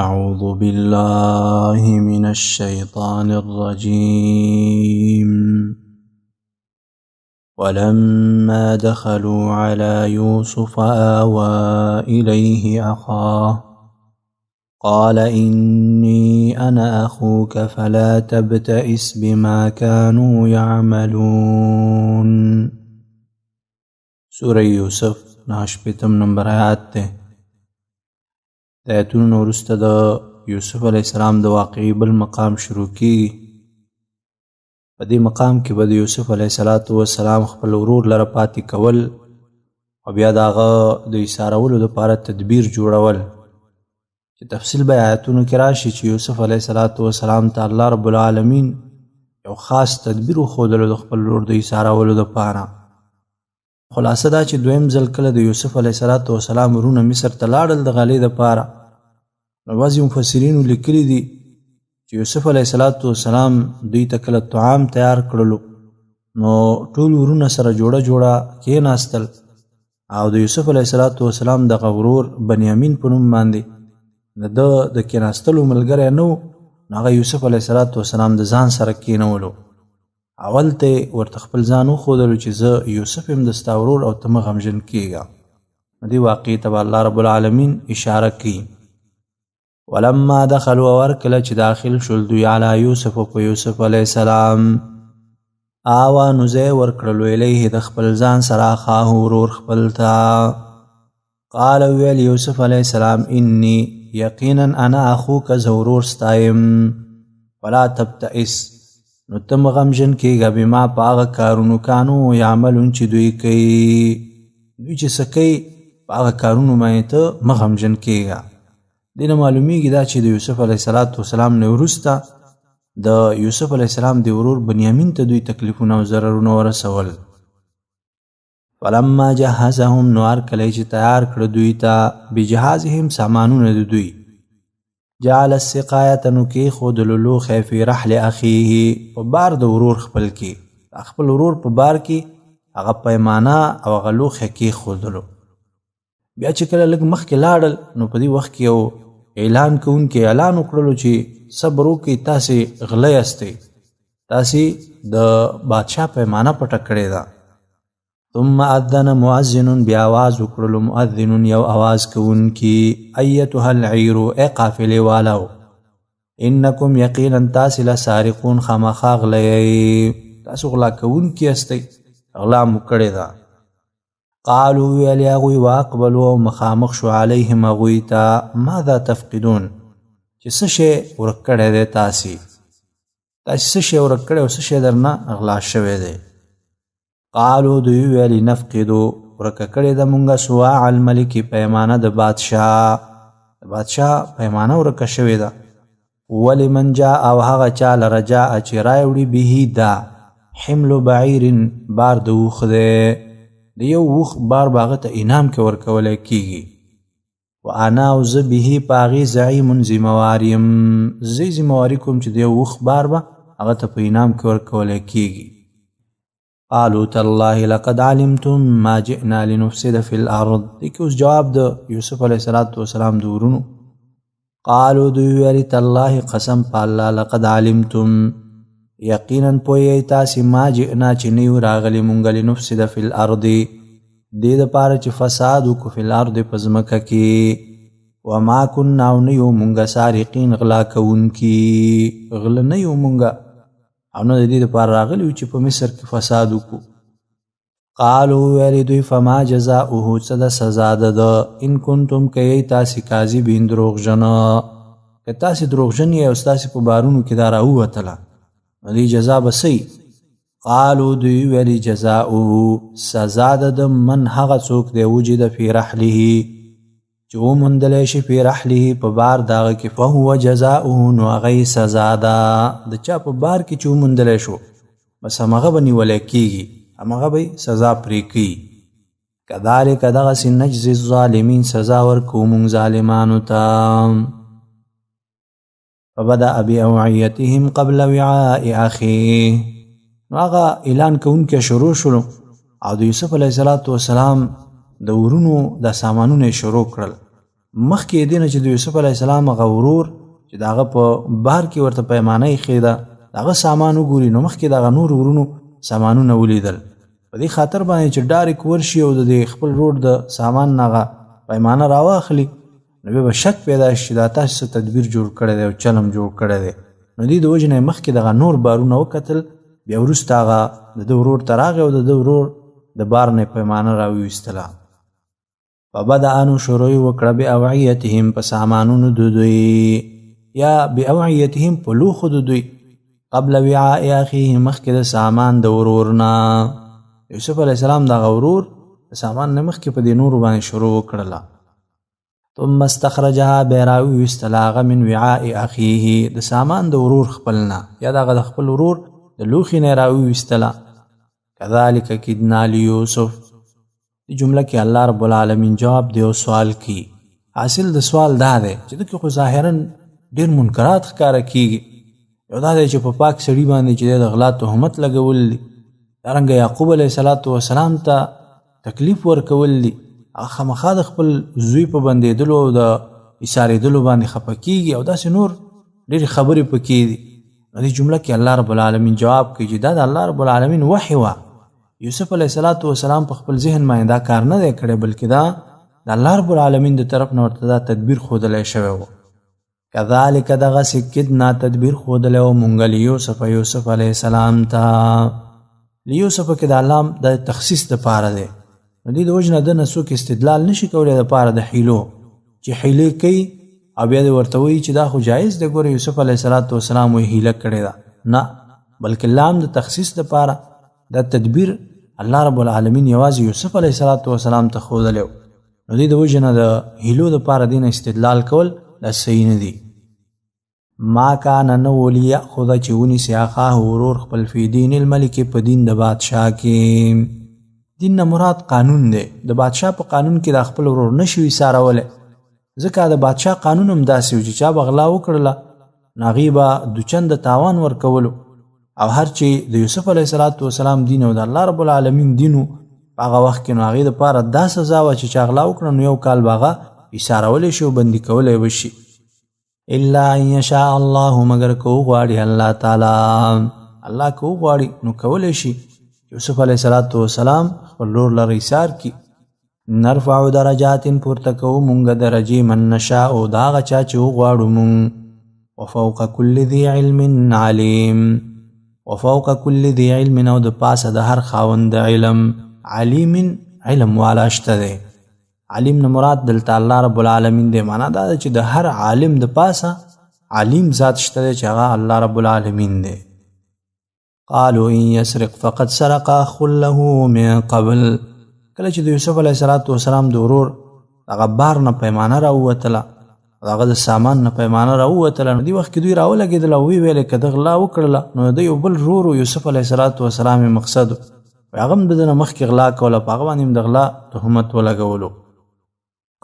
أعوذ بالله من الشيطان الرجيم. ولما دخلوا على يوسف آوى إليه أخاه قال إني أنا أخوك فلا تبتئس بما كانوا يعملون. سورة یوسف 9 نمبر آیات ته. د آیتونو وروسته د یوسف علیه السلام د واقعي بل مقام شروع کیږي. په دې مقام کې به د یوسف علیه السلام خپل ورور لره پاتې کول او بیا د هغه د ایسارولو دپاره تدبیر جوړول چې تفصیل به آیتونو کې راشي چې یوسف علیه السلام ته الله رب العالمین یو خاص تدبیر وښودلو د خپل ورور د ایسارولو دپاره. خلاصه دا چې دویم ځل کله د یوسف علیه السلام ورونه مصر ته لاړل د غلې دپاره، نو بعضې مفسرینو لیکلي دي چې یوسف علیه السلام دوی ته کله طعام تیار کړلو نو ټول ورونه سره جوړه کېناستل او د یوسف علیه السلام دغه ورور بنیامین په نوم باندې د ده د کېناستلو ملګری نه و، نو هغه یوسف علیه السلام د ځان سره کېنولو. اول ته ورته خپل ځان وښودلو چې زه یوسف یم د ستا ورور او ته مه غمژن کېږه. دې واقعې ته به الله رب العالمین اشاره کوي. ولما دخلوا ورکله چې داخل شول دوی علی یوسف په یوسف علیه السلام آوا نو ځای ورکړلو الیه د خپل ځان سره اخاه ورور خپل ته. قال ویل یوسف علیه السلام انی یقینا انا اخوک زه ورور ستا یم ولا تبتئس نو ته مه غمژن کېږه بما په هغه کارونو کانو یعملون چې دوی کوي، دوی چې څه کوي په هغه کارونو باندې ته مه غمژن کېږه. دې نه معلومیږي دا چې د یوسف علیه السلام نه وروسته د یوسف علیه السلام د ورور بنیامین ته دوی تکلیفونه او ضررونه ورسول. فلما جهزهم نو هر کله چې تیار کړه دوی ته بجهازهم سامانونه د دوی جعل السقایة نو کېښودلو لوښی فی رحل اخیه په بار د ورور خپل کې، خپل ورور په بار کې هغه پیمانه او هغه لوښی کېښودلو. بیا چې کله لږ مخکې لاړل نو په دې وخت کې یو اعلان کوونکي اعلان وکړلو چې صبر وکړئ، تاسې غله یاستئ، تاسې د بادشاه پیمانه پټه کړې ده. ثم اذن مؤذن بیا آواز وکړلو مؤذن یو آواز کوونکي ایتها العیر ای قافلې والو انکم یقینا تاسې لسارقون خامخا غله یئ، تاسو غلا کوونکي یاستئ، غلا مو کړې ده. قالوا ویل هغوی واقبلو او مخامخ شو علیهم هغوی ته ماذا تفقدون چې څه شی ورک کړی دی، تاسې څه شی ورک کړی او څه شی درنه غلا شوی دی. قالو دوی ویل نفقدو ورکه کړې ده مونږه سواع الملک پیمانه د بادشاه پیمانه ورکه شوې ده. ولمن جاء او هغه چا لره جاء چې راوړي به دا حمل بعیر بار د اوښ دی، د یو اوښ بار به هغه ته انعام کې ورکولی کېږي. وانا او زه به په هغې زعیم ذموار یم، زه ذمواري کوم چې د یو اوښ بار به هغه ته په انعام کې ورکولی کېږي. قالوا تالله لقد علمتم ما جئنا لنفسد في الارض. دې کې اوس جواب د یوسف علیه السلام د ورونو. قالوا دوی ویل تالله قسم په الله لقد علمتم یقینا پوهیږئ تاسې ما جئنا چې نه یو راغلي مونږ لنفسد في الارض دې دپاره چې فساد وکړو فی الارض په ځمکه کې وما کنا او نه یو مونږه سارقین غلا کوونکي، غله نه یو مونږه او نه د دې دپاره راغلي وو چې په مصر کې فساد وکړو. قالو ویلې دوی فما جزاؤه څه ده سزا ده ان کنتم که یئ تاسې کاذبین دروغجنه، که تاسې دروغجن یئ او ستاسې په بارونو کې دا راووتله نو دې جزا به څه وي؟ قالو دوی ویلې جزاؤه سزا ده د من هغه څوک دی وجد فی رحله چې وموندلی شي فی رحله په بار د هغه کې فهو جزاؤه نو هغه سزا ده د چا په بار کې چې وموندلی شو بس همغه به نیولی کېږي، همغه به سزا پرې کوي. کذلک دغسې نجزي الظالمین سزا ورکوو مونږ ظالمانو ته. فبدأ بأوعیتهم قبل وعاء اخیه نو هغه اعلان کوونکی شروع شلو او د یوسف علیه السلام د ورونو د سامانونه شروع کړل مخکې دې نه چې د یوسف علیه السلام هغه ورور چې د هغه په بار کې ورته پیمانه ایښې ده د هغه سامان وګوري نو مخکې د هغه نور ورونو سامانونه ولیدل په دې خاطر باندې چې ډایرک ورشي او د خپل ورور د سامان نه هغه پیمانه راواخلي نو بیا به شک پیدا شي چې دا تاسو څه تدبیر جوړ کړی دی او چلم جوړ کړی دی نو دې د وجې نه مخکې دغه نور بارونه وکتل بیا وروسته هغه د ده ورور ته راغی او د ده ورور د بار نه پیمانه راویستله فبدأ نو شروع وکړه بأوعیتهم په سامانونو د دوی یا بأوعیتهم په لوښو د دوی قبل وعاء اخیه مخکې د سامان د ورور نه یوسف علیه السلام دغه ورور د سامان نه مخکې په دې نورو باندې شروع وکړله ثم استخرجها بیا راویستله هغه من وعاء اخیه د سامان د ورور خپل نه یا دغه د خپل ورور د لوښي نه راویستله کذلک کدنا لیوسف دی جمله کې الله رب العالمین جواب دی او سوال کی حاصل د سوال دا دی چې دغه خو ظاهرا ډیر منکرات ښکاره کیږي یو دا دی چې په پاک سړي باندې چې د غلا تهمت لګول دي دارنګه یعقوب علیه السلام ته تکلیف ورکول دي هغه خامخا د خپل زوی په بندېدلو او د ایسارېدلو باندې خفه کیږي او داسې نور ډېرې خبرې پکې دي دې جمله کې الله رب العالمین جواب کوي چې دا د الله رب العالمین وحی وه یوسف علیه السلام په خپل ذهن باندې دا کار نه دی کړی بلکې دا د الله رب العالمین د طرف نه ورته دا تدبیر ښودلی شوی و کذلک دغسې کدنا تدبیر ښودلی و مونږ یوسف علیه السلام ته لیوسف کې د الله د تخصیص دپاره دی نو دې د وجې نه ده نه څوک استدلال نشي کولی دپاره د حیلو چې حیلې کوي او بیا دې ورته وایي چې دا خو جایز دی ګوره یوسف علیه السلام وایي حیله کړې ده نه بلکې لام د تخصیص دپاره دا تدبیر الله رب العالمین یوازې یوسف علیه السلام ته ښودلی و نو دې د وجې نه د حیلو دپاره دې نه استدلال کول دا صحیح نه دي ما کان نه و لیأخذ چې ونیسي اخاه ورور خپل فی دین الملک په دین د بادشاه کې دین نه مراد قانون دی د بادشاه په قانون کې د خپل ورور نشي ویسارولی ځکه د بادشاه قانون هم داسې و چې چا به غلا وکړله نو هغې به دوچند تاوان ورکولو او هر چې د یوسف علیه السلام دین او د الله رب العالمین دینو په هغه وخت کې نو هغې دپاره دا سزا وه چې چا غلا وکړه نو 1 کال به هغه ایسارولی شي او بندي کولی به شي الا ان یشاء الله مگر که وغواړي الله تعالی الله که وغواړي نو کولی شي یوسف علیه السلام خپل ورور لره ایثار کړي نرفع درجات پورته کوو مونږ درجې من نشاء د هغه چا چې وغواړو مونږ وفوق کل ذي علم علیم وفوق کل ذي علم او د پاسه د هر خاوند علم علیم علم والا شته دی علیم نه مراد دلته الله رب العالمین دی معنا دا چې د هر عالم د پاسه علیم ذات شته دی چې هغه الله رب العالمین دی قالوا ان يسرق فقد سرق اخ له من قبل کله چې د یوسف علیه السلام د ورور هغه بار نه پیمانه راووتله هغه د سامان نه پیمانه راووتله نو دې وخت کې دوی راولګېدل او ویې ویلې که ده غلا وکړله نو د یو بل ورور یوسف علیه السلام یې مقصد و هغه هم د ده نه مخکې غلا کوله په هغه باندې هم د غلا تهمت ولګولو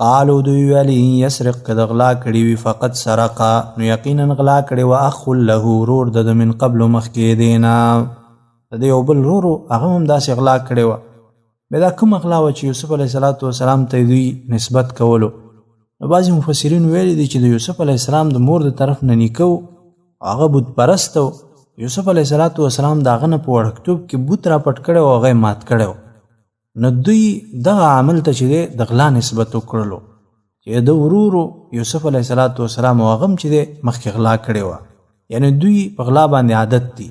قالو دوی ویلې ان یسرق که د غلا کړي وي فقد سرقه نو یقینا غلا کړې وه اخ له ورور د ده من قبل مخکې دې نه د ده یو بل ورور هغه هم داسې غلا کړې وه بیا دا کومه غلا وه چې یوسف علیه السلام ته دوی نسبت کولو نو بعضې مفسرین ویلي دي چې د یوسف علیه السلام د مور د طرف نه نیکه و هغه بت پرست و یوسف علیه السلام د هغه نه په وړکتوب کې بت راپټ کړی و هغه یې مات کړی و نو دوی دغه عمل ته چې دی د غلا نسبت وکړلو چې د ورورو یوسف علیه السلام او هغه هم چې دی مخکې غلا کړې وه یعنې دوی په غلا باندې عادت دي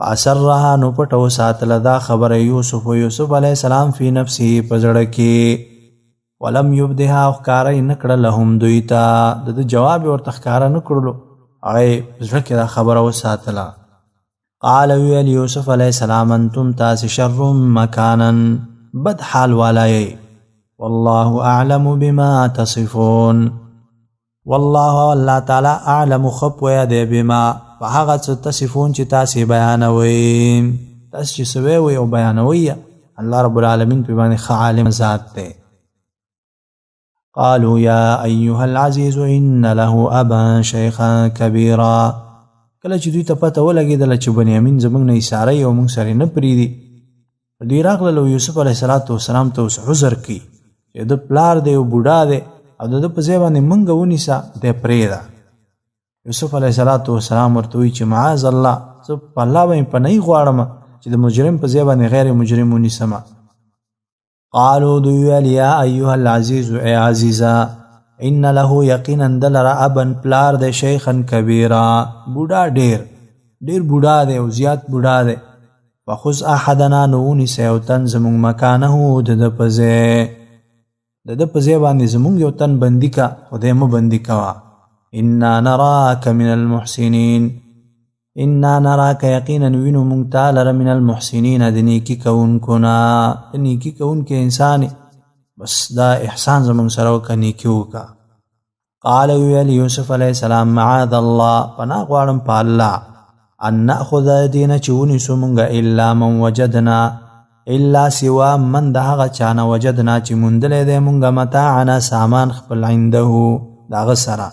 فاسرها نو پټه وساتله دا خبره یوسف علیه السلام فی نفسه په زړه کې ولم یبدها او ښکاره یې نه کړه لهم دوی ته د ده جواب یې ورته ښکاره نه کړلو هغه یې په زړه کې دا خبره وساتله قال ویل یوسف علیه السلام انتم تاسې شر مکانا بد حال والا یې والله اعلم بما تصفون والله الله تعالی اعلم خب ویا دی بما په هغه څه تصفون چې تاسې بیانوئ تاسې چې څه ویئ او بیانوئ الله رب العالمین پې باندې ښه عالم ذات دی قالوا یا ایها العزیز ان له ابا شیخا کبیرا کله چې دوی ته پته ولګېدله چې بنیامین زموږ نه ایساروي او موږ سره نه پرېږدي دوی راغلل او یوسف علیه السلام ته اوس عذر کوي چې د پلار دی او بوډا دی او د په ځای باندې مونږ ونیسه دی پرېږده. یوسف علیه السلام ورته وایي چې معاذ الله، زه په الله باندې پناهي غواړم چې د مجرم په ځای باندې غیر مجرم ونیسم. قالو دوی ویل یا ایها العزیز، ای عزیزا، ان له یقینا دلره ابن پلار دی شیخا کبیرا، بوډا ډیر بوډا دی او زیات بوډا دی. فخذ احدنا، نو ونیسه یو تن زمونږ مکانه د ده په ځای، د ده په ځای باندې زمونږ یو تن بندي کا، خدای مه بندي کوه. انا نراک من المحسنین، انا نراک یقینا وینو مونږ تا لره من المحسنین د نیکي کوونکو نه، د نیکي کوونکی انسان، بس دا احسان زمونږ سره وکړه، نیکي وکړه. قال ویل یوسف علیه السلام معاذ الله، پناه غواړم په الله، ان ناخذ دینه چې ونیسو مونږه الا من وجدنا، الا سوا من د هغه چانه وجدنا چې موندلی دی مونږه متاعنا سامان خپل، عنده د هغه سره،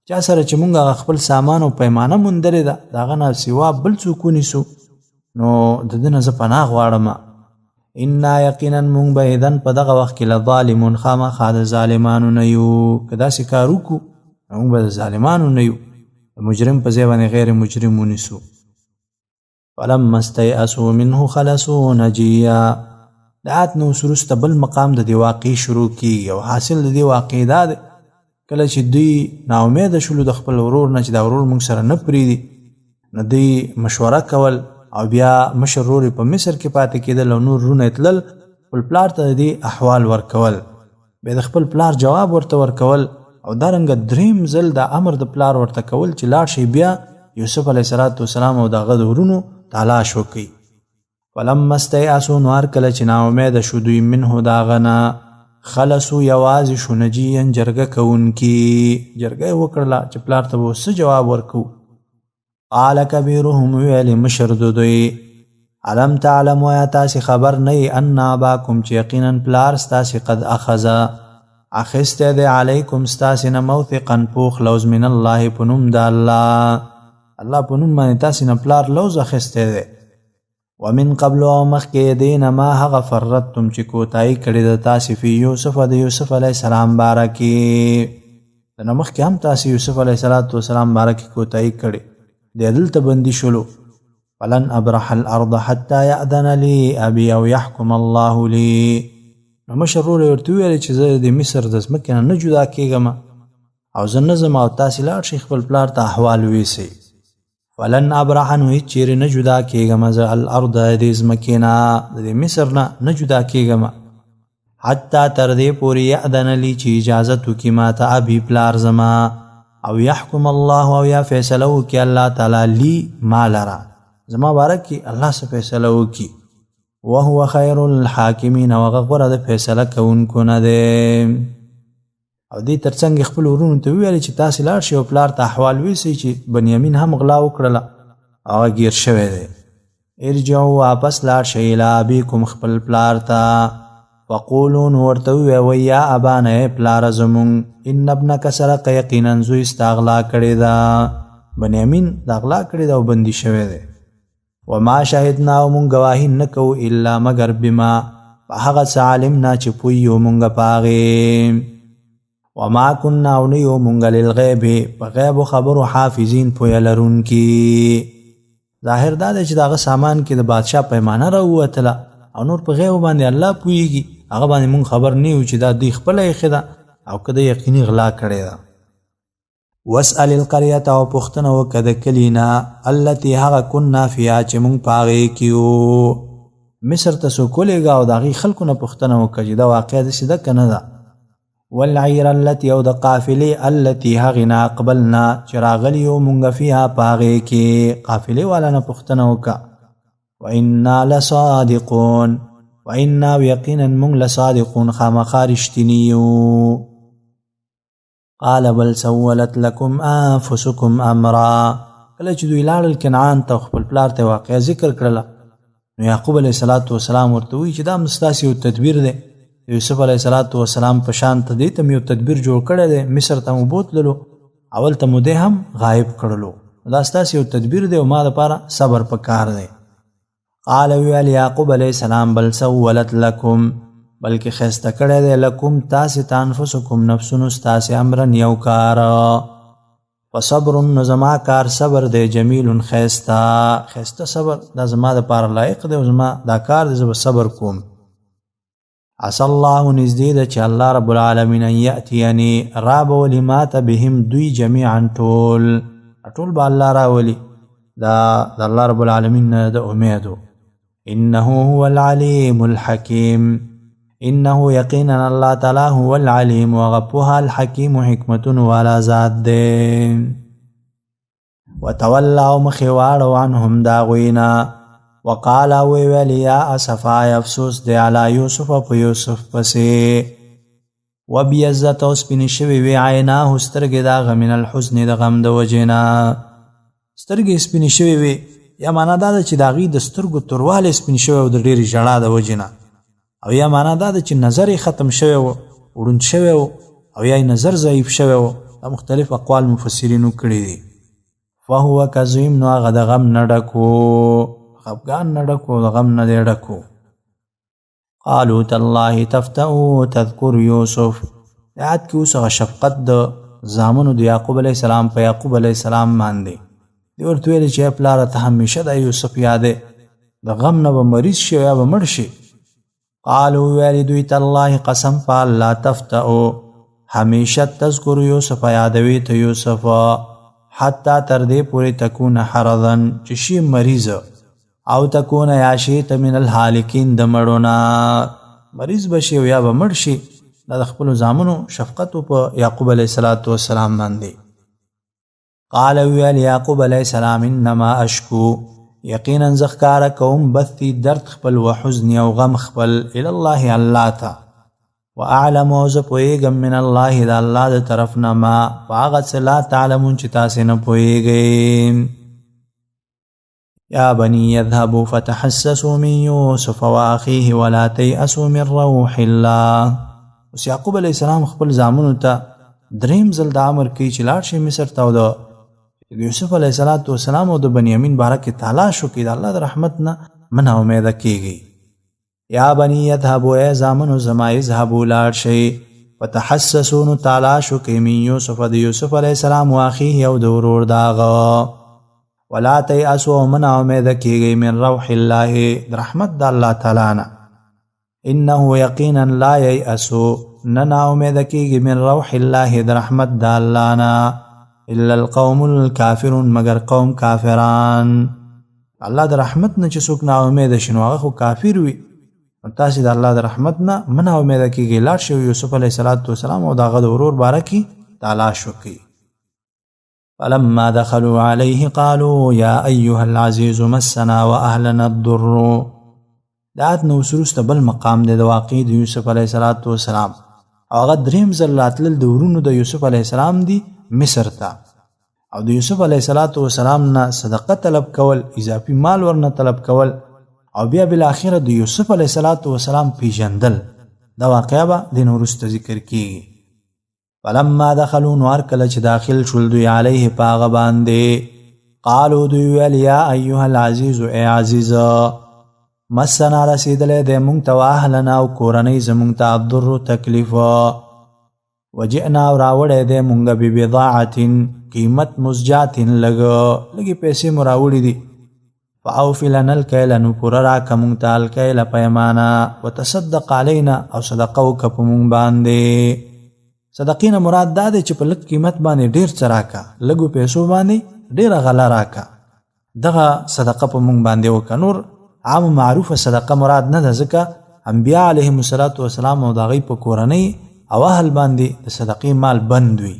چا سره چې مونږ هغه خپل سامان او پیمانه موندلی ده د هغه نه سوا بل څوک ونیسو، نو د ده نه زه پناه غواړم. انا یقینا مونږ به اذن په دغه وخت کې لظالمون، خامخا د ظالمانو نه یو، که داسې کار وکړو مونږ به د ظالمانو نه یو، د مجرم په ځای باندې غیر مجرم ونیسو. فلما استیأسوا منه خلصوا نجیا. د آیت نه وروسته بل مقام د دې واقعې شروع کیږي او حاصل د دې واقعې دا دی کله چې دوی ناامیده شولو د خپل ورور نه چې دا ورور موږ سره نه پرېږدي، نو دوی مشوره کول او بیا مشر ورور په مصر کې پاتې کېدل او نور وروڼه یې تلل خپل پلار ته د دې احوال ورکول، بیا د خپل پلار جواب ورته ورکول، او دارنګه دریم ځل د امر د پلار ورته کول چې لاړ شي بیا یوسف علیه السلام او د هغه د ورونو تلاش وکړي. فلما استیأسوا، نو هر کله چې ناامیده شو دوی منه د هغه نه، خلصو یوازې شو نجیا جرګه کوونکي، جرګه یې وکړله چې پلار ته به څه جواب ورکو. قال کبیرهم، ویل مشر د دوی، علم تعلموا، یا تاسې خبر نه یې ان اباکم چې یقینا پلار ستاسې قد اخذ اخیستی دی علیکم ستاسې نه موثقا پوخ لوز من الله په نوم د الله، الله په نوم باندې تاسې نه پلار لوز اخیستی دی. ومن قبل او مخکې دین ما هغه فرتم چې کوتاهي کړې ده تاسې فی یوسف، د یوسف علیه السلام باره کې، د نه مخکې هم تاسې یوسف علیه السلام باره کې کوتاهي کړې، دی دلته بندي شولو. فلن ابرح الارض حتی یأذن لی ابي او یحکم الله لی. نو مشر ورور یې ورته وویل چې زه د مصر د ځمکې نه جدا کېږم او زه نه ځم او تاسې لاړ شئ خپل پلار ته احوال ویسئ. فلن ابرح، نو هېڅ چیرې نه جدا کېږم زه الارض د دې ځمکې نه، د دې مصر نه جدا کېږم، حتی تر دې پورې یأذن لی چې اجازت وکړي ماته ابي پلار زما، او یحکم الله، او یا فیصله وکړي الله تعالی لی ما لره، زما باره کې الله څه فیصله وکړي. وهو خیر الحاکمین، او هغه غوره د فیصله کوونکو نه دی. او دې ترڅنګ خپل ورونو ته وویل چې تاسې لاړ شئ او پلار ته احوال ویسئ چې بنیامین هم غلا وکړله، هغه ګیر شوی دی. ارجعوا، واپس لاړ شئ الی ابیکم خپل پلار ته، فقولوا، نو ورته ووایئ یا ابانا، ای پلاره زمونږ، ان ابنک سرق، یقینا زوی ستا غلا کړې ده، بنیامین دا غلا کړې ده او بندي شوی دی. وما شهدنا، او مونږ ګواهي نه کوو الا مگر بما په هغه څه علمنا چې پوه یو مونږ په هغې، وما كنا، او نه یو مونږ للغیب په غیبو خبرو حافظین پویه لرونکي. ظاهر دا دی چې د هغه سامان کې د بادشاه پیمانه راووتله او نور په غیبو باندې الله پوهیږي، هغه باندې مونږ خبر نه یو چې دا دوی خپله ایښې ده او که د یقیني غلا کړې ده. واسأل القریة، او پوښتنه وکړه د کلي نه، التي هغه کنا فیها چې مونږ په هغې کې یو، مصر ته څوک ولېږه او د هغې خلکو نه پوښتنه وکړه چې دا واقعه داسې ده که نه ده. والعیر التي، او د قافلې التي هغې نه اقبلنا چې راغلي یو مونږ فیها په هغې کې، قافلې والا نه پوښتنه وکړه. وإنا لصادقون، وإنا یقینا مونږ لصادقون خامخا رښتیني یو. قال بل سولت لكم انفسكم امرا، کله چې دوی لاړل کنعان ته خپل پلار ته واقعه ذکر کړله، نو یعقوب علیه السلام ورته وایي چې دا هم ستاسې یو تدبیر دی، یوسف علیه السلام په شان ته دې ته مې یو تدبیر جوړ کړی دی، مصر ته مو بوتللو، اول ته مو دی هم غایب کړلو، دا ستاسې یو تدبیر دی او ما دپاره صبر پکار دی. قال ویل یعقوب علیه السلام بل سولت لکم، بلکې خیسته کړی دی لکم تاسې ته انفسکم نفسونو ستاسې امرن یو کار فصبر نو زما کار صبر دی جمیل خیسته صبر دا زما دپاره لایق دی او زما دا کار دی زه به صبر کوم عسى الله نزدې ده چې الله رب العالمین ان یأتیني رابولی ماته بهم دوی جمیعا ټول به الله راولي دا د الله رب العالمین نه د امیدو انه هو العلیم الحکیم انه یقینا الله تعالی هو العلیم وغفوها الحکیم حکمتون والا ذات دی وتولوا مخواړو عنهم دا غوینا وقال ویل یا اسفا افسوس دی علی یوسف په یوسف پسې وبیزت او سپین شوی وی عیناه سترګې دا غمن الحزن د غم د وجینا سترګې سپین شوی وی یا معنا دا چې دا غي د سترګو ترواله سپین شوی او د ډېری ژړا د وجینا او یا معنا دا چې نظر ختم شوی او وړوند شوی او یا نظر ضعیف شوی او مختلف اقوال مفسرینو کړی دي فهو کظیم نو هغه د غم نه ډکو خفګان نه ډکو د غم نه دی ډکو قالوا تالله تفتأ تذكر یوسف یاد کې اوس هغه شفقت د زامنو د یعقوب علیه السلام په یعقوب علیه السلام باندې دی ورته ویل چې پلاره ته همیشه د یوسف یادې د غم نه به مریض شي یا به مړ شي قالوا ویل دوی تالله قسم په الله تفتأ همیشه تذکر یوسف یادوي ته یوسف حتی تر دې پورې تکون حرضا چې شي مریض او تکون یاشیت من الحالکین د مړونا مریض بشي یا به مړ شي د خپل زامنو شفقت په یعقوب علیه السلام باندې قال ویل یعقوب علیه السلام انما اشکو یقینا زخکار کوم بثی درد خپل وحزن او غم خپل الی الله الله تا واعلم وز پویګم من الله د الله د طرف نه ما واغت لا تعلمون چې تاسو نه پویګئ یا بنی یذهبوا فتحسسوا من یوسف واخیه ولا تیأسوا من روح الله اوس یعقوب علیه السلام خپل زامنو ته دریم ځل د امر کوي چې لاړ شي مصر ته او د یوسف علیه السلام او د بنیامین باره کې تلاش وکړي د الله د رحمت نه منه امیده کیږي یا بنی یذهبوا ای زامنو زما اذهبوا لاړ شئ فتحسسوا نو تلاش وکړئ من یوسف د یوسف علیه السلام واخیه او د ورور د هغه ولا تیأسوا منه امیده کیږئ من روح الله د رحمت د الله تعالی نه انه یقینا لا ییأسوا نه امیده کیږي من روح الله د رحمت د الله نه الا القوم الكافرون مگر قوم کافران الله د رحمت نه چې څوک نا امید شي نو هغه خو کافر وي تاسو د الله د رحمت نه منه امید کیږي لاړ شئ یوسف علیه السلام او دغه د ورور باره کې تلاش وکړي فلما دخلوا عليه قالوا يا ايها العزيز مسنا واهلنا الضر دات نو سروسته بل مقام دی د واقع د یوسف علیه السلام هغه دریم ځل راتلل د ورونو د یوسف علیه السلام دی مصر ته او د یوسف علیه السلام نه صدقه طلب کول اضافي مال ورنه طلب کول او بیا بالاخره د یوسف علیه السلام پیژندل دا واقعه به د نورسته ذکر کیږي فلما دخلوا نوار کله چې داخل شول دوی علیه پاغه باندې قالوا دوی ویل یا ایها العزیز ای عزیز مسنا رسیدلې د مونږ ته واهلنا او کورنۍ زمونږ ته الضر تکلیف وجئنا راوړې د مونږ به بضاعه قیمت مزجات لګي پیسې مراوړې دي فاوف لنا الكيل نو پورا را کوم ته الکیل پیمانا وتصدق علينا او صدقه وکپ مونږ باندې صدقینه مراد دا دی چې په لږ قیمت باندې ډیر څه راکا لږو پیسو باندې ډیره غله راکا دغه صدقه په مونږ باندې وکړه نور عام معروفه صدقه مراد نه ده ځکه انبیاء علیهم السلام او د هغوی په کورنۍ او اهل باندې د صدقې مال بند وي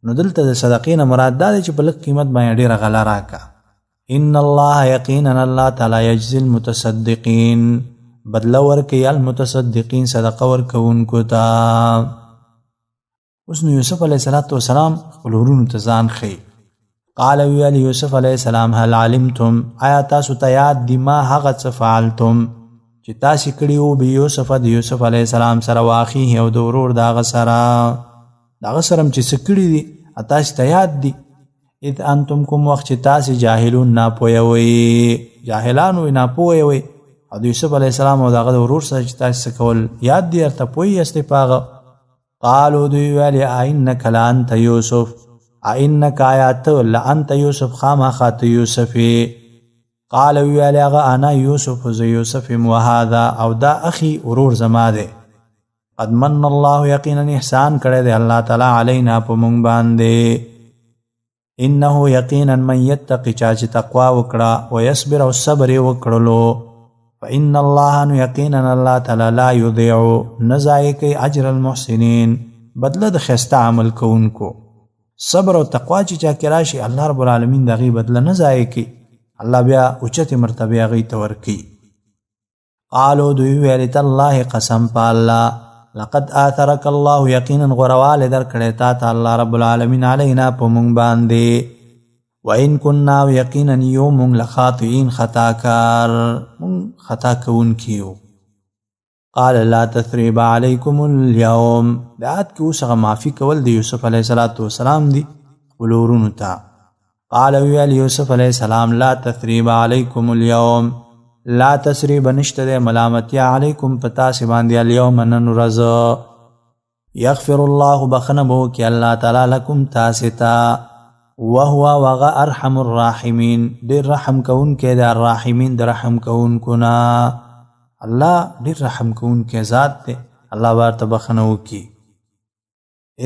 نو دلته د صدقینه مراد دا دی چې په لږ قیمت باندې ډیره غله راکا ان الله یقینا الله تعالی یجزي المتصدقین بدله ورکوي المتصدقین صدقه ورکوونکو ته اوس نو یوسف علیه السلام خپل ورونو ته ځان ښیي قال ویل یوسف علیه السلام هل علمتم آیا تاسو ته یاد دي ما هغه څه فعلتم چې تاسې کړي وو به یوسف د یوسف علیه السلام سره واخیه او د ورور د هغه سره هم چې څه کړي دي تاسې ته یاد دي اذ انتم کوم وخت چې تاسې جاهلون ناپوهه وئ جاهلان وئ ناپوهه وئ او د یوسف علیه السلام او د هغه د ورور سره چې تاسو کول یاد دي ورته پوه یاستئ په هغه. قالو دوی ویل ائنک لانت یوسف، ائنک آیا ته لانت یوسف خامخا ته یوسف یې. قال ویل هغه انا یوسف زه یوسف یم وهذا او دا اخي ورور زما دی. قد من الله یقینا احسان کړی دی الله تعالی علینا په مونږ باندې. انه یقینا من یتقی چا چې تقوا وکړه ویصبر او صبر یې وکړلو فإن الله نو یقینا الله تعالی لا یضیع نه ضایع کوي اجر المحسنین بدله د ښایسته عمل کوونکو. صبر او تقوا چې چا کې راشي الله رب العالمین د هغې بدله نه ضایع کوي، الله بیا اوچتې مرتبې هغې ته ورکوي. قالو دوی ویل تالله قسم په الله لقد آثرک الله یقینا غوروالی درکړی تا ته الله رب العالمین علینا په مونږ باندې. وإن كنا یقینا یو مونږ لخاطئین خطاکار مونږ خطا کوونکي یو. قال لا تثریب علیکم اليوم د آیت کې اوس هغه معافي کول د یوسف علیه السلام دي خپلو ورونو ته. قال ویل یوسف علیه السلام لا تثریب علیکم اليوم لا تثریب نشته د ملامتیا علیکم په تاسې باندې اليوم نن ورځ. یغفر الله بخنه به وکړي الله تعالی لکم تاسې ته وهو وغا ارحم الراحمین ډېر رحم کوونکی د الراحمین د رحم کوونکو نه. الله ډېر رحم کوونکی ذات دی، الله به ورته بخښنه وکړي.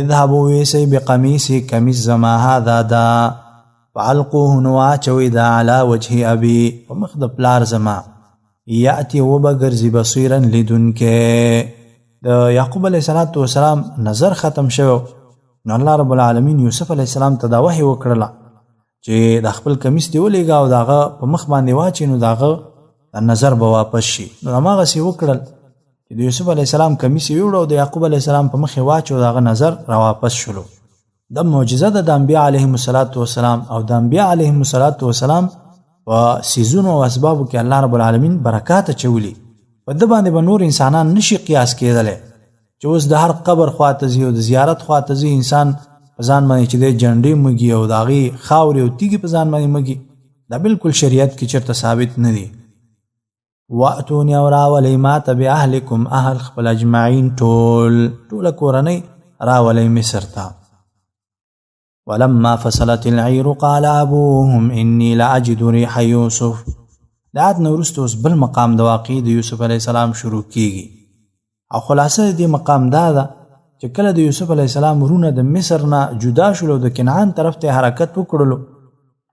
اذهبوا یوسئ بقمیصي کمیس زما هذا دا فالقوه نو واچوئ دا علی وجه ابي په مخ د پلار زما یأتي وبه ګرځي بصیرا لیدونکی. د یعقوب علیه السلام نظر ختم شوی نو الله رب العالمین یوسف علیه السلام ته دا وحی وکړله چې د خپل کمیس دی ولېږه او د هغه په مخ باندې واچي نو د هغه نظر به واپس شي. نو هماغسې وکړل چې د یوسف علیه السلام کمیس یې ویوړ او د یعقوب علیه السلام په مخ یې واچو د هغه نظر را واپس شلو. دا معجزه ده د انبیا علیهم السلام او د انبیا علیهم السلام په څیزونو او اسبابو کې الله رب العالمین برکات اچولي. په ده باندې به نور انسانان نشي قیاس کېدلی چې اوس د هر قبر خواته ځي او د زیارت خواته ځي انسان په ځان باندې چې دی جنډې مږي او د هغې خاورې او تیږې په ځان باندې مږي. دا بالکل شریعت کې چېرته ثابت نه دي. واتونی او راولئ ما ته باهلکم اهل خپل اجمعین ټوله کورنۍ راولئ مصر ته. ولما فصلت العیر قال ابوهم انی لاجد ریح یوسف. د آیت نه وروسته اوس بل مقام د واقعې د یوسف علیه السلام شروع کیږي او خلاصه د دې مقام دا ده چې کله د یوسف علیه السلام ورونه د مصر نه جدا شولو د کنعان طرف ته حرکت وکړلو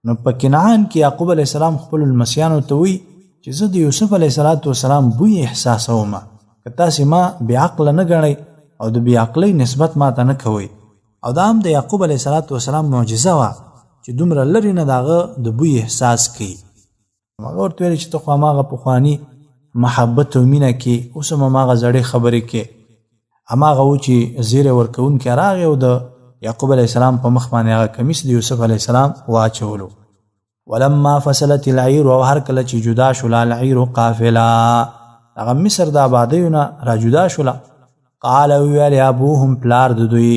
نو په کنعان کې یعقوب علیه السلام خپلو لمسیانو ته وایي چې زه د یوسف علیه السلام بوی احساسوم، که تاسې ما بېعقله نه ګڼئ او د بېعقلۍ نسبت ما ته نه کوئ. او دا هم د یعقوب علیه السلام معجزه وه چې دومره لرې نه د هغه د بوی احساس کوي. هغه ورته ویل چې ته خو هماغه پخواني محبت او مینه کې اوس هم هماغه زړې خبرې کې هماغه و چې زیری ورکوونکی راغی او د یعقوب علیه السلام په مخ باندې هغه کمیس د یوسف علیه السلام واچولو. ولما فصلت العیر او هر کله چې جدا شوله العیر قافله هغه مصر د آبادیو نه را جدا شوله. قال ویل ابوهم پلار د دوی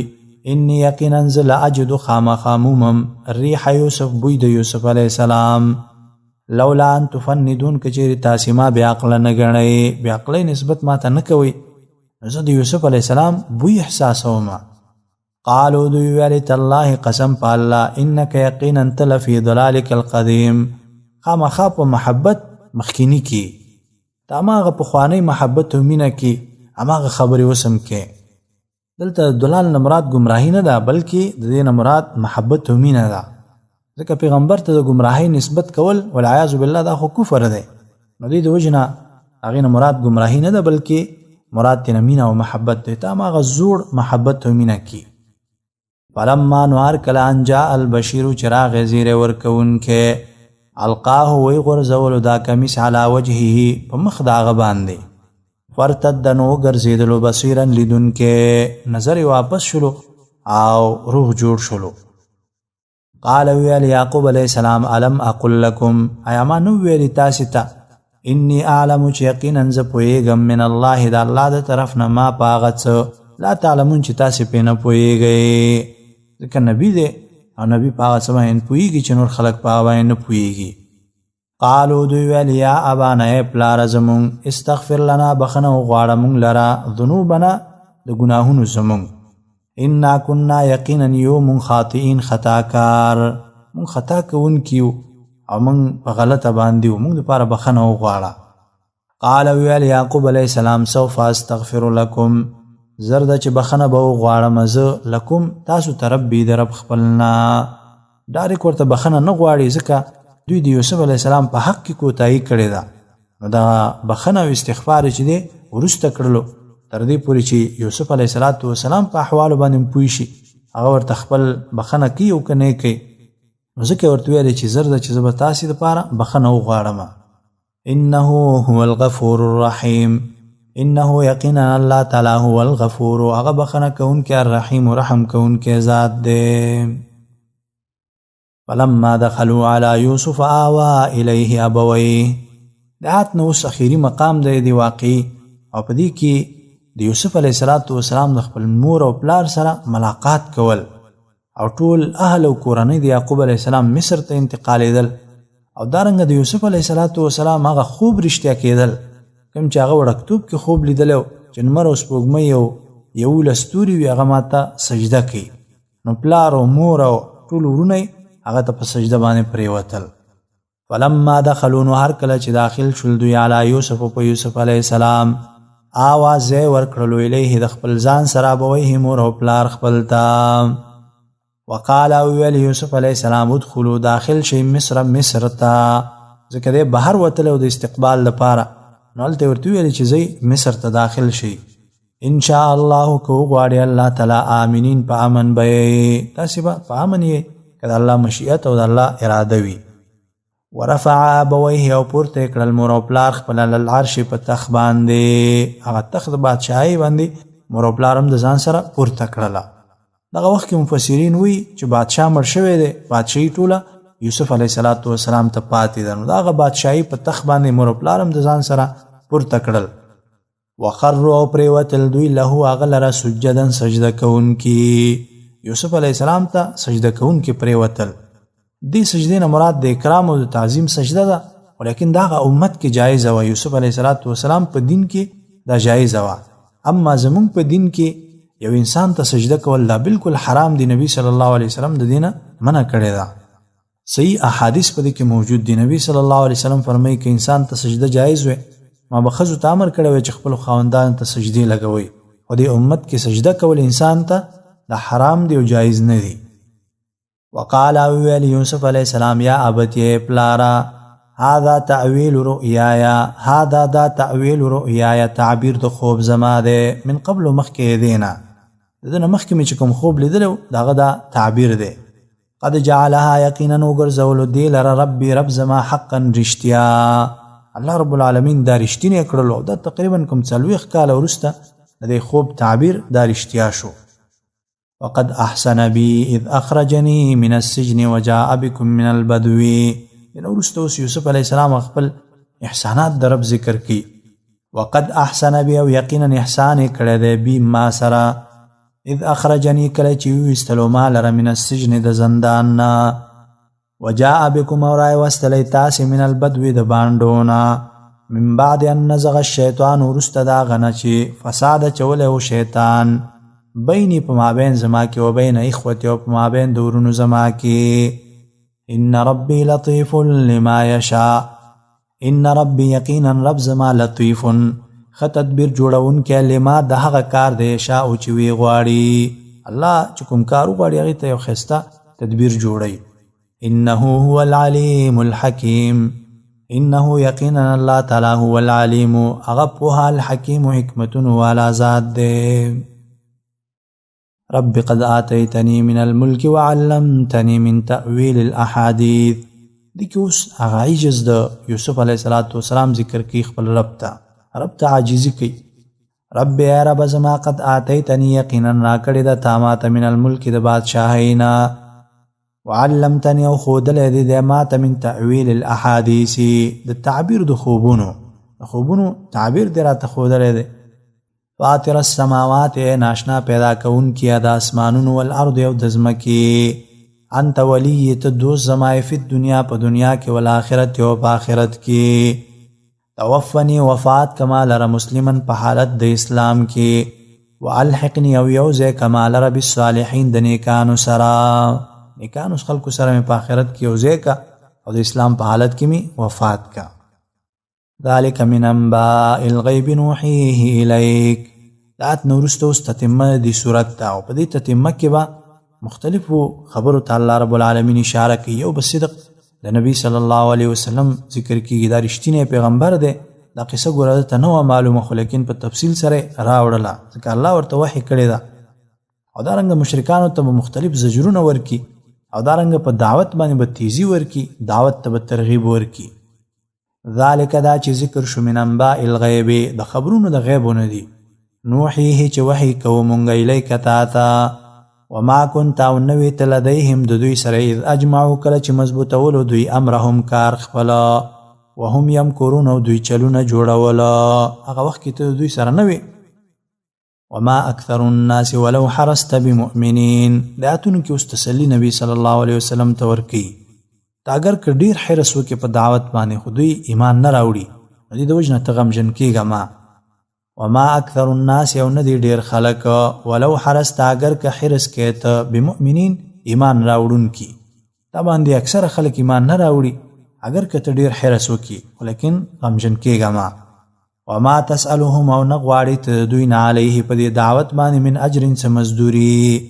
انی یقینا زه لاجد خامخا مومم ریح یوسف بوی د یوسف علیه السلام لولا ان تفندون که چیرې تاسې ما بېعقله نه ګڼئ بېعقلۍ نسبت ما ته نه کوئ زه د یوسف علیه السلام بوی احساسوم. قالو دوی ویل تالله قسم په الله انک یقینا ته لفی ضلالک القدیم خامخا په محبت مخکیني کې ته هماغه پخوانی محبت او مینه کې هماغه خبرې اوسم کې. دلته دلال نه مراد ګمراهي نه ده بلکې د دې نه مراد محبت او مینه ده ځکه پیغمبر ته د ګمراهۍ نسبت کول والعیاذ بالله دا خو کفر دی. نو دې د وجې نه هغې نه مراد ګمراهي نه ده بلکې مراد تېنه مینه او محبت دی. ته هماغه زوړ محبت او مینه کې. فلما نو هر کله ان جاء البشیر چې راغی زیری ورکوونکی القاه وی غورځولو دا کمیس علی وجهه په مخ د هغه باندې فرتد نو ګرځېدلو بصیرا لیدونکی نظر یې واپس شلو او روح جوړ شلو. قال ویل یعقوب علیه السلام الم اقل لکم ایا ما نو ویلی تاسې ته انی اعلم چې یقینا زه پوهېږم من الله د الله د طرف نه ما په هغه څه لا تعلمون چې تاسې پرې نه پوهېږئ ځکه نبي دی او نبي په هغه څه باندې پوهېږي چې نور خلک په هغه باندې نه پوهېږي. قالو دوی ویل یا ابانا ای پلار زمون استغفر لنا بخنه غواړه مونږ لرا ذنوبنا د ګناهونو زمون انا كنا یقینا یو مونږ خاطئین خطاکار مونږ خطا کوونکیو او مونږ په غلطه باندې و مونږ لپاره بخنه وغواړه قال ویل یعقوب علیه السلام سوف استغفر لكم زرد چې بخنه به وغواړم زه لکم تاسو ته ربي د رب خپلنا ډایرک ورته بخنه نه غواړي ځکه دوی د یوسف علیه السلام په حق کې کوتاهي کړې ده نو دا بخنه او استغفار چې دی وروسته کړلو تر دې پورې چې یوسف علیه السلام په احوالو باندې پوه شي هغه ورته خپل بخنه کوي او که نه کوي نو ځکه ورته ویلی چې زر ده چې زه به تاسې دپاره بخنه وغواړم انه هو الغفور الرحیم انه یقینا الله تعالی هو الغفور هغه بخنه کوونکی الرحیم رحم کوونکی ذات دی فلما دخلوا على يوسف آوى إليه أبويه دعات نو اخیری مقام دی واقعي او په دې کې د یوسف علیه السلام د خپل مور او پلار سره ملاقات کول او ټول اهل او کورنۍ د یعقوب علیه السلام مصر ته انتقالېدل او دارنګه د یوسف علیه السلام هغه خوب رښتیا کېدل کوم چې هغه وړکتوب کې خوب لیدلی چې لمر او سپوږمۍ یولس ستوري وي هغه ماته سجده کوي نو پلار او مور او ټول ورونه هغه ته په سجده باندې پریوتل فلما دخلوا نو هر کله چې داخل شول دوی علی یوسف په یوسف علیه السلام آواز ورکړلو الیه د خپل ځان سره ابویه مور او پلار خپل ته وقال ویل یوسف علیه السلام ادخلوا داخل شي مصر ته ځکه دی بهر وتلی او د استقبال لپاره نو هلته ورته ویل چې ځئ مصر ته داخل شي ان شاء الله که وغواړي الله تعالی آمینین په امن به یې تاسې به په امن یې که د الله مشیت او د الله اراده وي ورفع ابویه او پورته کړل مور او پلار خپل العرش په تخت باندې هغه تخت د بادشاهۍ باندې مور او پلار هم د ځان سره پورته کړله دغه وخت کې مفسرین وایي چې بادشاه مړ شوی دی بادشاهي ټوله یوسف علیه السلام ته پاتې ده نو د هغه بادشاهي په تخت باندې مور او پلار هم د ځان سره پورته کړل وخروا او پریوتل دوی له هغه لره سجدا سجده کوونکي یوسف علیه السلام ته سجده کوونکي پریوتل دې سجدې نه مراد د اکرام او د تعظیم سجده ده ولیکن دا هغه امت کې جایزه وه یوسف علیه السلام په دین کې دا جایزه وه اما زمونږ په دین کې یو انسان ته سجده کول دا بالکل حرام دی نبی صلی الله علیه وسلم د دینه منع کړی ده صحیح احادیث په دې کې موجود دی نبی صلی الله علیه وسلم فرمایي که انسان ته سجده جایز وي ما به ښځو ته امر کړی وی چې خپلو خاوندانو ته سجدې لګوئ خو دې امت کې سجده کول انسان ته دا حرام دی او جایز نه دی وقال ویل یوسف علیه السلام یا ابتی پلارا هذا تعویل رؤیایا تعبیر د خوب زما ده من قبل مخکې دینا دنه مخکې مې چې کوم خوب لیدلو داغه دا تعبیر ده قد جعلها یقینا وګرځولو دی لره ربي رب زما حقا رښتیا الله رب العالمین دا رښتینی کړلو دا تقریبا کوم 40 کال وروسته د خوب تعبیر دا رښتیا شو وقد احسن بي اذ اخرجني من السجن وجاء بكم من البدو وروسته اوس یوسف علیه السلام خپل احسانات د رب ذکر کی وقد احسن بي او یقینا احسان کړی دی بي ما سره اذ اخرجني کله چې ویستلو ما لره من السجن د زندان وجاء بكم او رای واستلی تاسې من البدو د باندونه من بعد ان نزغ الشیطان ورسته دا غنه چې فساد چولی و شیطان بینی په مابین زما کې و بین اخوتی او په مابین د ورونو زما کې ان ربی لطیف لما یشاء ان ربی یقینا رب زما لطیف ښه تدبیر جوړونکی لما د هغه کار دی یشاء چې وی غواړي الله چې کوم کار وغواړي هغې ته یو ښایسته تدبیر جوړوي انه هو العلیم الحکیم انه یقینا الله تعالی هو العلیم هغه پوهه الحکیم و حکمتونو والا ذات دی رب قد آتیتنی من الملک وعلمتنی من تأویل الاحادیث دی که اوس هغه عجز د یوسف علیه السلام ذکر کی خپل رب ته عاجزی کی رب یا رب زما قد آتیتنی یقینا را کړی د تا ماته من الملک د بادشاهینا وعلمتنی او ښودلی دی دی ماته من تأویل الاحادیث د تعبیر د خوبونو تعبیر دی راته ښودلی دی فاطر السماوات ناشنا پیدا کون کیا د اسمانونو والارض او د ځمکې انت ولی ته دوست زمای فی الدنیا په دنیا کې ول آخرت او په آخرت کې توفنی وفات کما لره مسلمن په حالت د اسلام کې والحقنی او یوزه کما لره بالصالحین د نیکانو سره نیکانو خلکو سره په آخرت کې یوزه کا او د اسلام په حالت کې می وفات کا ذالک من انباء الغیب نوحیه الیک دات نورستو تتمه دی صورت تا او په دې تتمه کې با مختلفو خبرو تعالی رب العالمین اشاره کوي او بصدق د نبی صلی الله علیه وسلم ذکر کیږي دا رښتینی پیغمبر دی دا قصه ګوره ته نو معلومه خو لیکن په تفصیل سره راوړله ځکه الله ورته وحی کړی دا او دا رنګ مشرکانو ته مختلف زجرونه ورکی او دا رنګ په دعوت باندې به تیزی ورکی دعوت ته به ترغیب ورکی ذالک دا چې ذکر شو من انباء الغیب د خبرونو د غیبونه دي نوحیه چې وحی کوو مونږ الیک تا ته وما كنت او نوی تلدیهم د دوی سره اذ اجمعوا کله چې مضبوطولو دوی امرهم کار خپل وهم یمکرون او دوی چلونه جوړول هغه وخت کې ته دوی سره نوی وما اکثر الناس ولو حرست بمؤمنین دا اتونو کې اوس تسلی نبی صلی الله علیه وسلم ته ورکی تا اگر که ډیر حرس وکې په دعوت باندې خو دوی ایمان نه راوړي دې د وجنه ته غمجن کېږه ما وما اکثر الناس یو ندی ډیر خلق ولو حرست اگر که حرس کې ته بمؤمنین ایمان راوړون کی تا باندې اکثر خلک ایمان نه راوړي اگر که ته ډیر حرس وکې ولیکن غمجن کېږه ما وما تسألهم او نغواړي ته دوی نه علیه په دې دعوت باندې من اجر څه مزدوري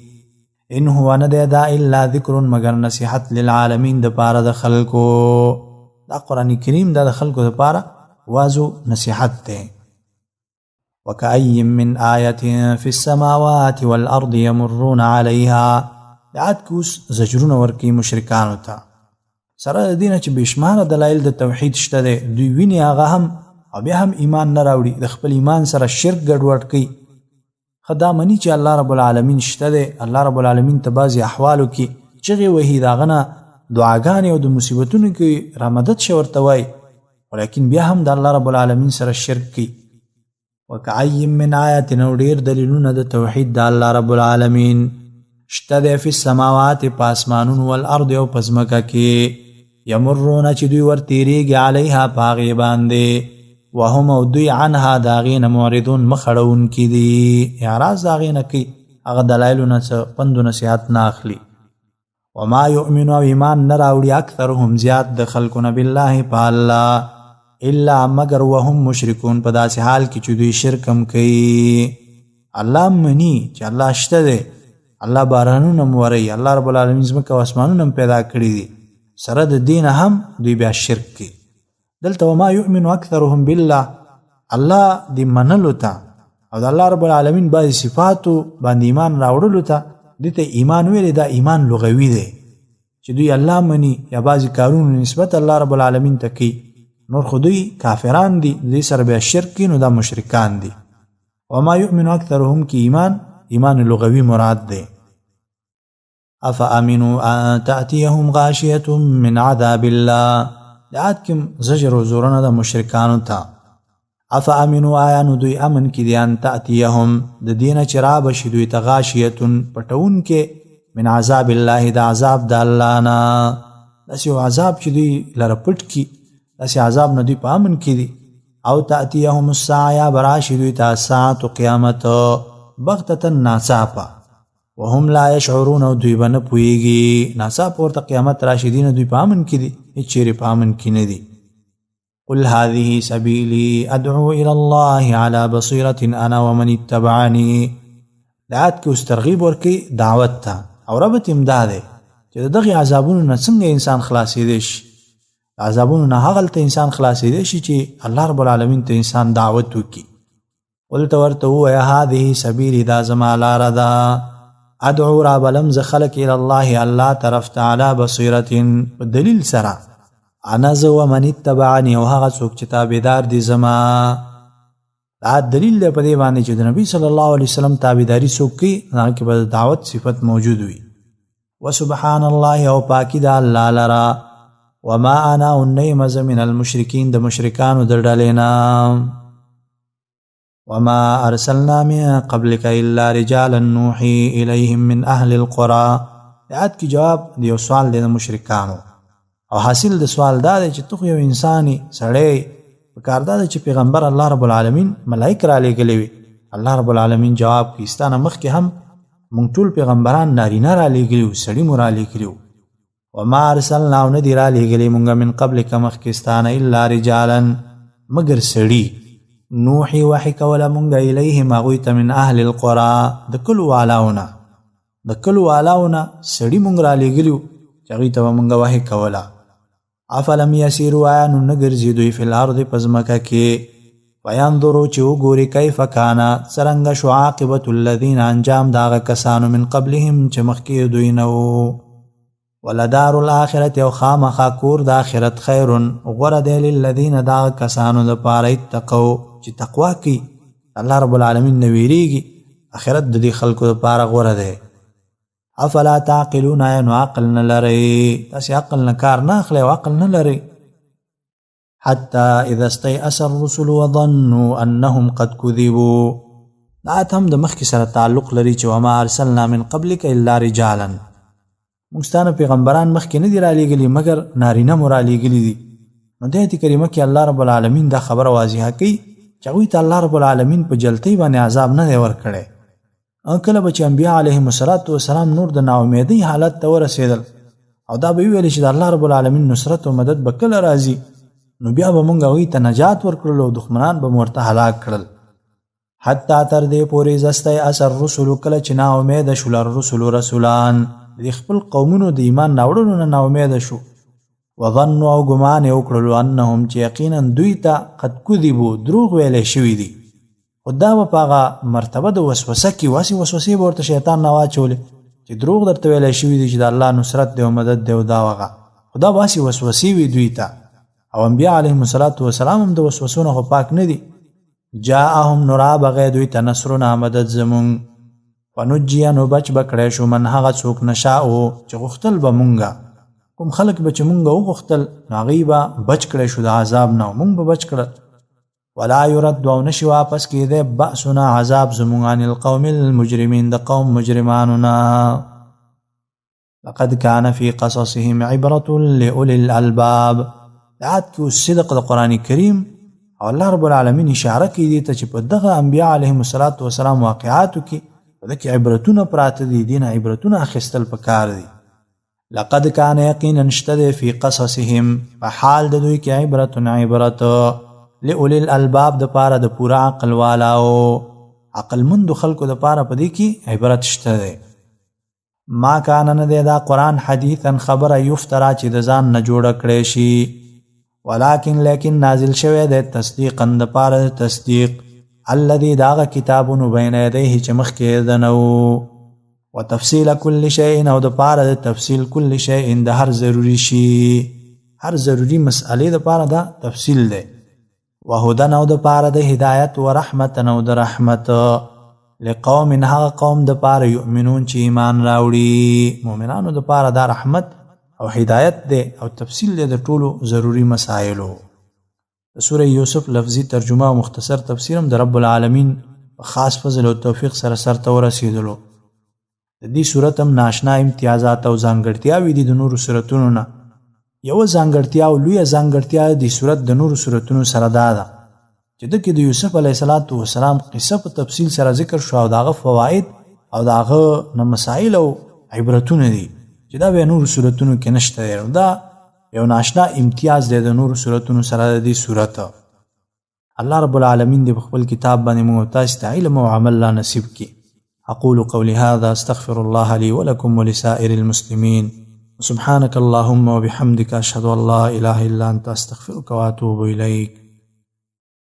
ان هو نه دی دا الا ذکر مگر نصیحت للعالمین د پاره د خلکو دا قرآن کریم دا د خلکو د پاره وازو نصیحت دی وكأي من آية في السماوات والأرض يمرون عليها دعات کوس زجرون ورکی مشرکانو ته سره دینه چې بشمار دلایل د توحید شته دی دوی ویني هغه هم او بیا هم ایمان نه راوړي د خپل ایمان سره شرک ګډوډ کوي خدا منی چې الله رب العالمین شته دی الله رب العالمین ته بعضی احوالو کې چغې وهي د هغه نه دعاګانې او د مصیبتونو کې را مدد شي ورته وایي ولیکن بیا هم د الله رب العالمین سره شرک کوي وکعی من آیت نو ډیر دلیلونه د توحید د الله رب العالمین شته دی فی السماوات په اسمانونو والارض او په ځمکه کې یمرون چې دوی ورتېرېږي علیها په هغې باندې وهم او دوی عنها د هغې نه معرضون مخړونکي دي اعراض د هغې نه کوي هغه دلایلو نه څه پند و نصیحت نه اخلي وما یؤمن او ایمان نه راوړي اکثرهم زیات د خلکو نه بالله په الله الا مگر وهم مشرکون په داسې حال کې چې دوی شرک هم کوي الله مني چې الله شته دی الله بارانونه موري الله رب العالمین ځمکه او اسمانونه پیدا کړي دي سره د دین هم دوی بیا شرک کوي دلته وما یؤمن اکثرهم بالله الله دې منلو ته او د الله رب العالمین بعضې صفاتو باندې ایمان راوړلو ته دې ته ایمان ویلې دا ایمان لغوي دی چې دوی الله مني یا بعضې کارونو نسبت الله رب العالمین ته کوي نور خو دوی کافران دي دوی سره بیا شرک کوي نو دا مشرکان دي وما یؤمن اکثرهم کی ایمان لغوي مراد دی افامنوا ان تأتيهم غاشیة من عذاب الله دعات کم زجر و زورنا دا مشرکانو تا افامنوا آیا نو دوی امن کی دی ان تأتيهم د دین چراب شي دوی ته غاشیة پټون کې من عذاب الله دا عذاب د الله نه داسې یو عذاب چې دوی لره پټ کی داسې عذاب نه دوی په امن کې دي او تأتيهم الساعه یا براشي دوی ته ساعت قیامت بغتة ناڅاپه وهم لا يشعرون او دوی به نه پوهېږي ناڅاپه ورته قیامت راشي دي نه دوی په امن کې دي هېڅ چیرې په امن کې نه دي قل هذه سبيلي ادعو الى الله على بصيرة انا ومن اتبعني دعات کې اوس ترغیب ورکوي دعوت ته او ربط امدا دی چې د دغې عذابونو نه څنګه انسان خلاصېدی شي عذابونو نه هغلته انسان خلاصېدی شي چې الله رب العالمین ته انسان دعوت وکړي قلت ورته ووایه هذه سبیلي دا زما لاره ده ادعو رابلم زه خلک الى الله الله طرف ته علی بصیرة په دلیل سره انا زه ومن اتبعني او هغه څوک چې تابعدار دي زما دا دلیل دی په دې باندې چې د نبی صلی الله علیه وسلم تابعداري څوک کوي هغه کې به دعوت صفت موجود وي وسبحان الله او پاکی د الله لره وما انا النیمز من المشرکین د مشرکانو د ډلې نه وما ارسلنا من قبلك الا رجالا نوحي اليهم من اهل القرى آیات کې جواب د یو سوال دی د مشرکانو او حاصل د سوال دا دی چې تو یو انساني سړی پکار دا دی چې پیغمبر الله رب العالمین ملائک را لېږلي وي. الله رب العالمین جواب کې ستانه مخکې هم مونږ ټول پیغمبران نارینه را لېږلي وو، سړي مو را لېږلي وو. وما ارسلنا او نه دي را لېږلي مونږ من قبلک مخکې ستانه الا رجالا مگر سړي نوحي وحي کوله مونږ الیهم هغوی ته من اهل القرى د کلو والاونه سړي مونږ را لېږلي وو چې هغوی ته به مونږ وحي کوله. افلم یسیروا آیا نو نه ګرځي دوی فی الارض په ځمکه کې فینظروا چې وګوري کیف کان څرنګه شو عاقبة الذین انجام د هغه کسانو من قبلهم چې مخکې دوی نه وو. ولدار الاخرة او خامخا کور د آخرت خیر غوره دی للذین د هغه کسانو دپاره اتقوا چې تقوا کوي الله رب العالمین نه ویریږي. آخرت د دې خلکو دپاره غوره دی. افلا تعقلون آیا نو عقل نه لرئ؟ تاسې عقل نه کار نه اخلئ او عقل نه لرئ. حتی اذا استیأس الرسل وظنوا انهم قد کذبوا دا آیت هم د مخکې سره تعلق لري چې وما ارسلنا من قبلک الا رجالا موږ ستانه پیغمبران مخکې نه دي را لېږلي مګر نارینه مو را لېږلي دي. نو د آیت کریمه کې الله رب العالمین دا خبره واضحه کوي چې هغوی ته الله رب العالمین په جلتۍ باندې عذاب نه دی ورکړی. کله به چې انبیا علیهم السلام نور د ناامیدۍ حالت ته ورسېدل او دا به ویل چې د الله رب العالمین نصرت او مدد به کله راځي نو بیا به مونږ هغوی ته نجات ورکړل او دښمنان به مو ورته هلاک کړل. حتی تر دې پورې اذا استیأس الرسل کله چې ناامیده شول الرسل رسولان د خپل قومونو د ایمان راوړلو نه ناامیده شو. وظنوا او ګمان یې وکړلو انهم چې یقینا دوی ته قد کذبوا دروغ ویلی شوي دي. خو دا به په هغه مرتبه د وسوسه کې واسې وسوسې به ورته شیطان نه واچولې چې دروغ درته ویلی شوي دي چې د الله نصرت دی او مدد دی او دا وغه خو دا به هسې وسوسې وي دوی ته. او انبیا علیهم السلام هم د وسوسو نه خو پاک نه دي. جاءهم نو راغی دوی ته نصرنا مدد زمونږ فنجیه نو بچ به کړی شو من هغه څوک نشاءو چې غوښتل به مونږه کوم خلک به چې مونږه وغوښتل نو هغوی به بچ کړی شو د عذاب نه او مونږ به بچ کړل. ولا يرد او نشي واپس کېدی بأسنا عذاب زمونږ عن القوم المجرمین د قوم مجرمانو نه. لقد كان في قصصهم عبرة لأولي الألباب آیات کې اوس صدق د قرآن کریم او الله رب العالمین اشاره کوي دې ته چې په دغه انبیا علیهم السلام واقعاتو کې په دې کې عبرتونه پراته دي دي نه عبرتونه اخیستل پکار دي. لقد كان یقینا شته فی قصصهم په حال د دوی کې عبرت لأولی الالباب د پاره د پورا عقل والاو عقل مند خلکو د پاره په دې کې عبرت شته دی. ما کان نه دی دا قرآن حدیثا خبره یفترا چې د ځان نه جوړه کړی شي لیکن نازل شوی دی تصدیقا د پاره تصدیق الذي داغه کتابونو بین یدیه چې مخکې د نو وتفصیل کل شیء او د پاره د تفصیل کل شیء د هر ضروری شی هر ضروری مسئله د پاره دا تفصیل دی. وهدن او د پاره د هدایت و رحمت او د رحمت لقوم هغه قوم د پاره یؤمنون چې ایمان راوړي مؤمنانو د پاره دا رحمت او هدایت دی او تفصیل دی د ټولو ضروری مسائلو. سوره یوسف لفظي ترجمه او مختصر تفسیر هم د رب العالمین خاص فضل او توفیق سره سرته ورسېدلو. د دې سورت هم ناشنا امتیازات او ځانګړتیاوې دي د نورو سورتونو نه. یو ځانګړتیا او لویه ځانګړتیا د سورت د نورو سورتونو سره دا ده چې دکې د یوسف علیه السلام قصه په تفصیل سره ذکر شو او داغه فواید او داغه نه مسائل او عبرتونه دي چې دا به نورو سورتونو کې نشته دی. دا یو ناشنا امتیاز دی د نورو سورتونو سره د دې سورت. الله رب العالمین دې په خپل کتاب باندې موږ تاسو ته علم او عمل لا نصیب کړي. اقول قولي هذا استغفر الله لي ولكم ولسائر المسلمين سبحانك اللهم وبحمدك أشهد أن لا إله إلا أنت أستغفرك وأتوب إليك.